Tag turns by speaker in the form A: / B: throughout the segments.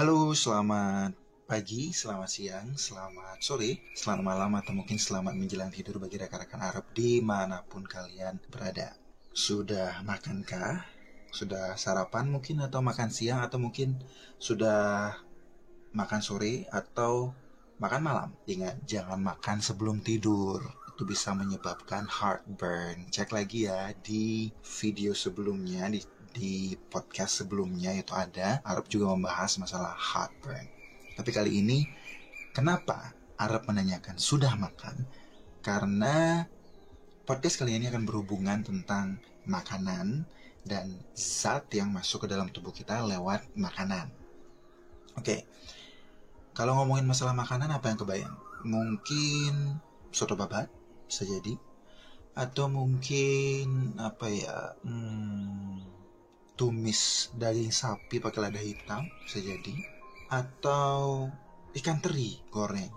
A: Halo, selamat pagi, selamat siang, selamat sore, selamat malam, atau mungkin selamat menjelang tidur bagi rekan-rekan Arab dimanapun kalian berada. Sudah makankah? Sudah sarapan mungkin, atau makan siang, atau mungkin sudah makan sore, atau makan malam? Ingat, jangan makan sebelum tidur. Itu bisa menyebabkan heartburn. Cek lagi ya di video sebelumnya, di podcast sebelumnya itu ada. Arab juga membahas masalah heartburn. Tapi kali ini, kenapa Arab menanyakan sudah makan? Karena podcast kali ini akan berhubungan tentang makanan dan zat yang masuk ke dalam tubuh kita lewat makanan. Oke, kalau ngomongin masalah makanan, apa yang kebayang? Mungkin soto babat, bisa jadi. Atau mungkin apa ya? Tumis daging sapi pakai lada hitam, bisa jadi. Atau ikan teri goreng.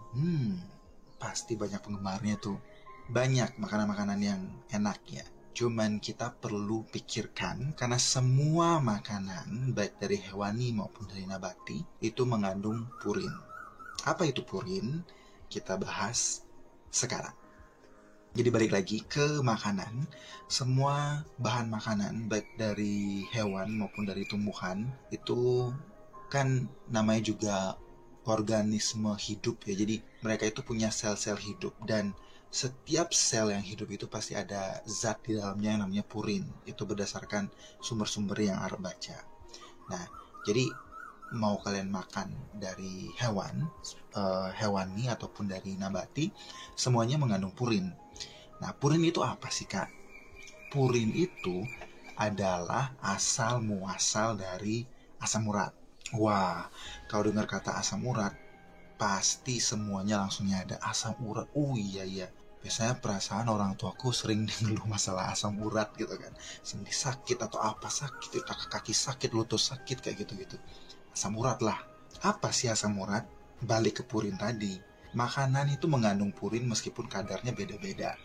A: Pasti banyak penggemarnya tuh. Banyak makanan-makanan yang enak ya. Cuman kita perlu pikirkan, karena semua makanan, baik dari hewani maupun dari nabati, itu mengandung purin. Apa itu purin? Kita bahas sekarang. Jadi balik lagi ke makanan. Semua bahan makanan, baik dari hewan maupun dari tumbuhan, itu kan namanya juga organisme hidup ya. Jadi mereka itu punya sel-sel hidup, dan setiap sel yang hidup itu pasti ada zat di dalamnya yang namanya purin. Itu berdasarkan sumber-sumber yang Arab baca. Nah, jadi mau kalian makan dari hewan, hewani ataupun dari nabati, semuanya mengandung purin. Nah, purin itu apa sih, Kak? Purin itu adalah asal muasal dari asam urat. Wah, kalau dengar kata asam urat, pasti semuanya langsungnya ada asam urat. Oh iya, biasanya perasaan orang tuaku sering ngeluh masalah asam urat gitu kan. Sendi sakit atau apa sakit, kaki sakit, lutut sakit, kayak gitu-gitu. Asam urat lah. Apa sih asam urat? Balik ke purin tadi. Makanan itu mengandung purin meskipun kadarnya beda-beda.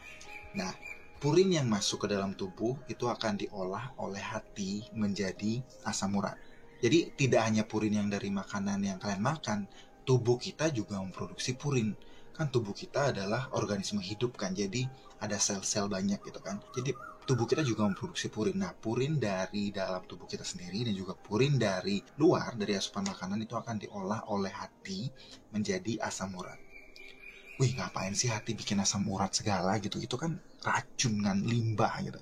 A: Nah, purin yang masuk ke dalam tubuh itu akan diolah oleh hati menjadi asam urat. Jadi tidak hanya purin yang dari makanan yang kalian makan, tubuh kita juga memproduksi purin. Kan tubuh kita adalah organisme hidup kan, jadi ada sel-sel banyak gitu kan. Jadi tubuh kita juga memproduksi purin. Nah, purin dari dalam tubuh kita sendiri dan juga purin dari luar, dari asupan makanan, itu akan diolah oleh hati menjadi asam urat. Wih, ngapain sih hati bikin asam urat segala gitu? Itu kan racun kan, limbah gitu.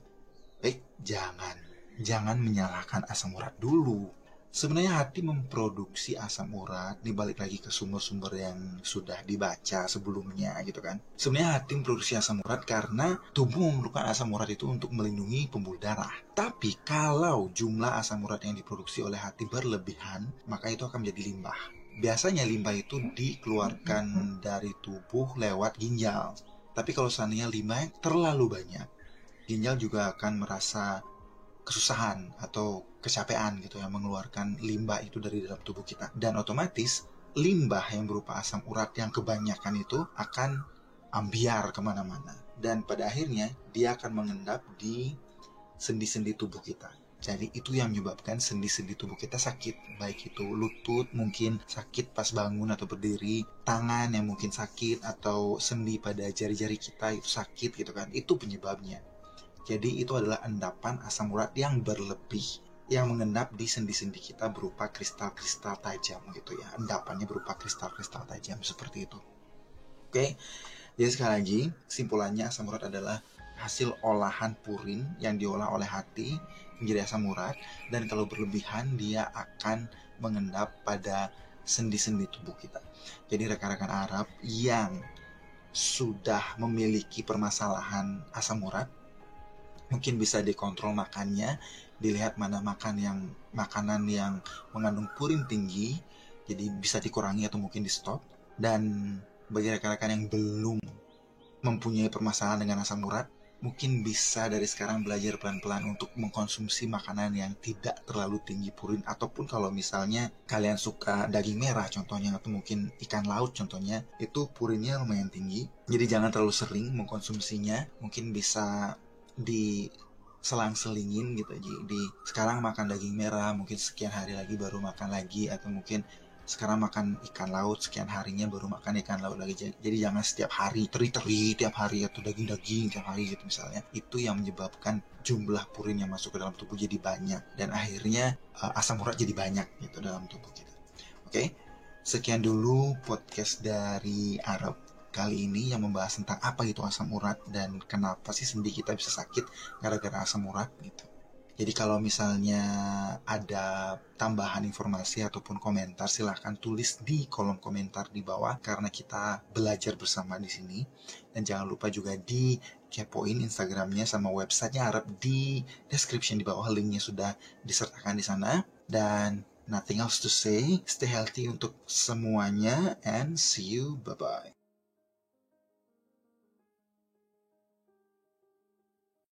A: Jangan menyalahkan asam urat dulu. Sebenarnya hati memproduksi asam urat, dibalik lagi ke sumber-sumber yang sudah dibaca sebelumnya gitu kan. Sebenarnya hati memproduksi asam urat karena tubuh memerlukan asam urat itu untuk melindungi pembuluh darah. Tapi kalau jumlah asam urat yang diproduksi oleh hati berlebihan, maka itu akan menjadi limbah. Biasanya limbah itu dikeluarkan dari tubuh lewat ginjal. Tapi kalau seandainya limbah terlalu banyak, ginjal juga akan merasa kesusahan atau kecapean gitu ya, mengeluarkan limbah itu dari dalam tubuh kita. Dan otomatis limbah yang berupa asam urat yang kebanyakan itu akan ambiar kemana-mana. Dan pada akhirnya dia akan mengendap di sendi-sendi tubuh kita. Jadi itu yang menyebabkan sendi-sendi tubuh kita sakit. Baik itu lutut mungkin sakit pas bangun atau berdiri, tangan yang mungkin sakit, atau sendi pada jari-jari kita itu sakit gitu kan. Itu penyebabnya. Jadi itu adalah endapan asam urat yang berlebih yang mengendap di sendi-sendi kita berupa kristal-kristal tajam gitu ya. Endapannya berupa kristal-kristal tajam seperti itu. Oke. Jadi sekali lagi, kesimpulannya asam urat adalah hasil olahan purin yang diolah oleh hati menjadi asam urat, dan kalau berlebihan dia akan mengendap pada sendi-sendi tubuh kita. Jadi rekan-rekan Arab yang sudah memiliki permasalahan asam urat, mungkin bisa dikontrol makannya, dilihat mana makanan yang mengandung purin tinggi, jadi bisa dikurangi atau mungkin di stop. Dan bagi rekan-rekan yang belum mempunyai permasalahan dengan asam urat, mungkin bisa dari sekarang belajar pelan-pelan untuk mengkonsumsi makanan yang tidak terlalu tinggi purin. Ataupun kalau misalnya kalian suka daging merah contohnya, atau mungkin ikan laut contohnya, itu purinnya lumayan tinggi. Jadi jangan terlalu sering mengkonsumsinya. Mungkin bisa di selang-selingin gitu. Jadi sekarang makan daging merah, mungkin sekian hari lagi baru makan lagi, atau mungkin sekarang makan ikan laut, sekian harinya baru makan ikan laut lagi. Jadi jangan setiap hari teri-teri tiap hari atau daging-daging tiap hari gitu misalnya. Itu yang menyebabkan jumlah purin yang masuk ke dalam tubuh jadi banyak, dan akhirnya asam urat jadi banyak gitu dalam tubuh kita. Oke, sekian dulu podcast dari Arab kali ini yang membahas tentang apa itu asam urat dan kenapa sih sendi kita bisa sakit gara-gara asam urat gitu. Jadi kalau misalnya ada tambahan informasi ataupun komentar, silahkan tulis di kolom komentar di bawah karena kita belajar bersama di sini. Dan jangan lupa juga di kepoin Instagramnya sama websitenya Arab di description di bawah, linknya sudah disertakan di sana. Dan nothing else to say, stay healthy untuk semuanya and see you, bye bye.